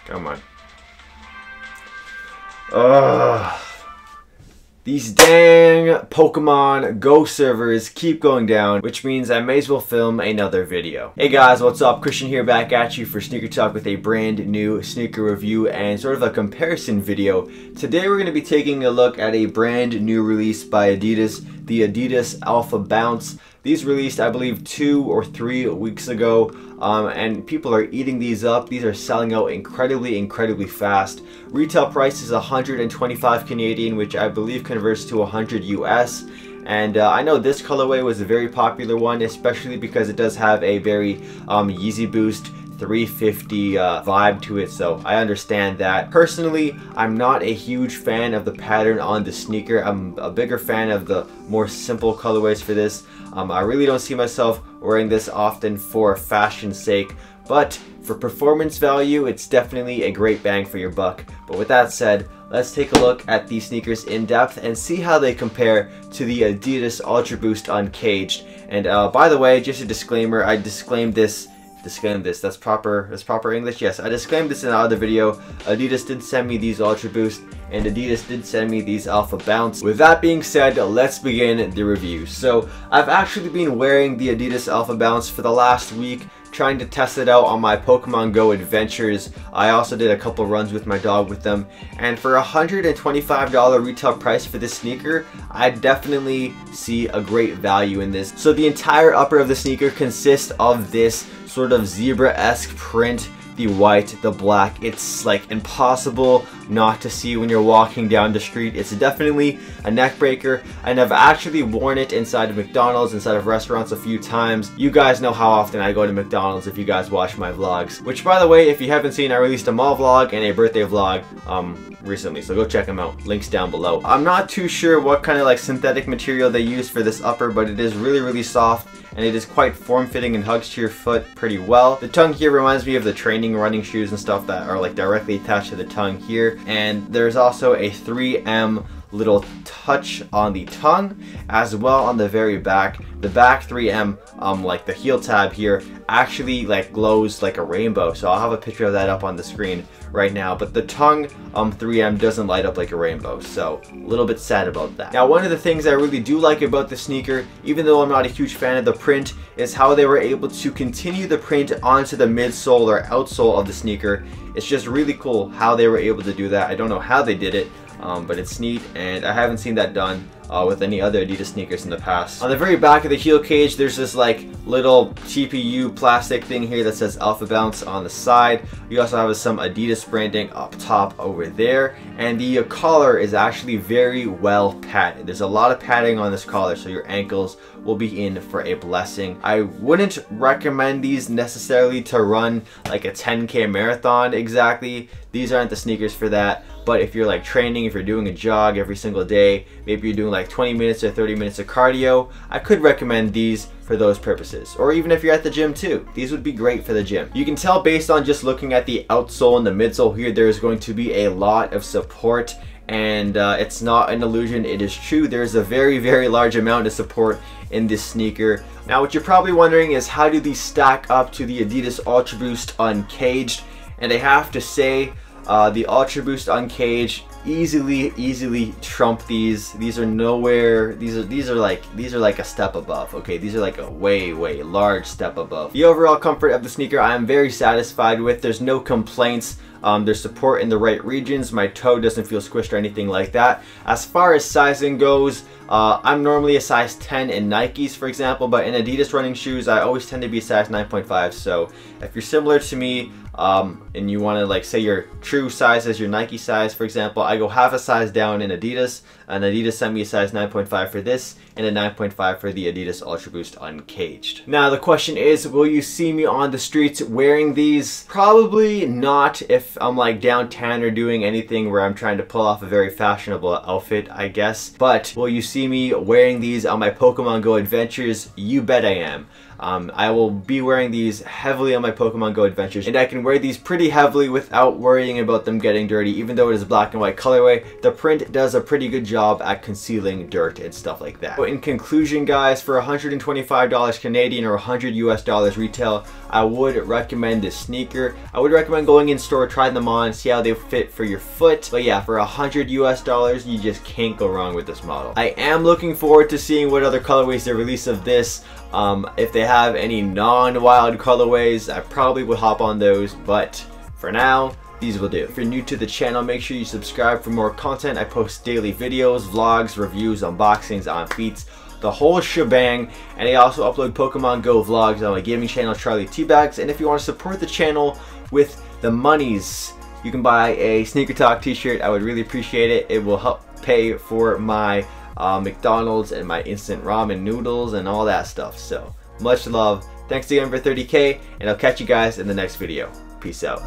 Come on. Ugh. These dang Pokemon Go servers keep going down, which means I may as well film another video. Hey guys, what's up? Christian here, back at you for Sneaker Talk with a brand new sneaker review and sort of a comparison video. Today we're going to be taking a look at a brand new release by Adidas, the Adidas AlphaBounce. These released, I believe, 2 or 3 weeks ago, and people are eating these up. These are selling out incredibly fast. Retail price is 125 Canadian, which I believe converts to 100 US. And I know this colorway was a very popular one, especially because it does have a very Yeezy Boost 350 vibe to it, so I understand that. Personally, I'm not a huge fan of the pattern on the sneaker. I'm a bigger fan of the more simple colorways for this. I really don't see myself wearing this often for fashion's sake, but for performance value, it's definitely a great bang for your buck. But with that said, let's take a look at these sneakers in depth and see how they compare to the Adidas Ultra Boost Uncaged. And by the way, just a disclaimer, I disclaimed this. That's proper English. Yes, I disclaimed this in another video. Adidas did send me these Ultra Boost, and Adidas did send me these AlphaBounce. With that being said, let's begin the review. So I've actually been wearing the Adidas AlphaBounce for the last week, trying to test it out on my Pokemon Go adventures. I also did a couple runs with my dog with them, and for $125 retail price for this sneaker, I definitely see a great value in this. So the entire upper of the sneaker consists of this sort of zebra-esque print. The white, the black, it's like impossible not to see when you're walking down the street. It's definitely a neck breaker, and I've actually worn it inside of McDonald's, inside of restaurants a few times. You guys know how often I go to McDonald's if you guys watch my vlogs, which by the way, if you haven't seen, I released a mall vlog and a birthday vlog recently, so go check them out. Links down below. I'm not too sure what kind of like synthetic material they use for this upper, but it is really soft, and it is quite form-fitting and hugs to your foot pretty well. The tongue here reminds me of the training running shoes and stuff that are like directly attached to the tongue here. And there's also a 3M little touch on the tongue, as well on the very back. The back 3M, like the heel tab here, actually like glows like a rainbow. So I'll have a picture of that up on the screen right now. But the tongue 3M doesn't light up like a rainbow, so a little bit sad about that. Now, one of the things I really do like about the sneaker, even though I'm not a huge fan of the print, is how they were able to continue the print onto the midsole or outsole of the sneaker. It's just really cool how they were able to do that. I don't know how they did it, but it's neat, and I haven't seen that done with any other Adidas sneakers in the past. On the very back of the heel cage, there's this like little TPU plastic thing here that says AlphaBounce on the side. You also have some Adidas branding up top over there, and the collar is actually very well padded. There's a lot of padding on this collar, so your ankles will be in for a blessing. I wouldn't recommend these necessarily to run like a 10K marathon exactly. These aren't the sneakers for that. But if you're like training, if you're doing a jog every single day, maybe you're doing like 20 minutes or 30 minutes of cardio, I could recommend these for those purposes. Or even if you're at the gym too, these would be great for the gym. You can tell based on just looking at the outsole and the midsole here, there's going to be a lot of support, and it's not an illusion, it is true. There's a very large amount of support in this sneaker. Now, what you're probably wondering is, how do these stack up to the Adidas Ultra Boost Uncaged? And I have to say, the Ultra Boost Uncaged easily trump these. These are nowhere. These are like a step above. Okay, these are like a way large step above. The overall comfort of the sneaker, I am very satisfied with. There's no complaints. There's support in the right regions. My toe doesn't feel squished or anything like that. As far as sizing goes, I'm normally a size 10 in Nikes, for example, but in Adidas running shoes, I always tend to be a size 9.5. So if you're similar to me, and you want to like say your true size is your Nike size, for example, I go half a size down in Adidas, and Adidas sent me a size 9.5 for this and a 9.5 for the Adidas Ultra Boost Uncaged. Now the question is, will you see me on the streets wearing these? Probably not if I'm like downtown or doing anything where I'm trying to pull off a very fashionable outfit, I guess. But will you see me wearing these on my Pokemon Go adventures? You bet I am. I will be wearing these heavily on my Pokemon Go adventures, and I can wear these pretty heavily without worrying about them getting dirty. Even though it is a black and white colorway, the print does a pretty good job at concealing dirt and stuff like that. So in conclusion, guys, for $125 Canadian or $100 US retail, I would recommend this sneaker. I would recommend going in store, trying them on, see how they fit for your foot. But yeah, for $100 US, you just can't go wrong with this model. I am looking forward to seeing what other colorways they release of this. If they have any non-wild colorways, I probably would hop on those, but for now, these will do. If you're new to the channel, make sure you subscribe for more content. I post daily videos, vlogs, reviews, unboxings, on feats, the whole shebang. And I also upload Pokemon Go vlogs on my gaming channel, Charlie Teabags. And if you want to support the channel with the monies, you can buy a SneakerTalk t-shirt. I would really appreciate it. It will help pay for my McDonald's and my instant ramen noodles and all that stuff. So much love. Thanks again for 30K, and I'll catch you guys in the next video. Peace out.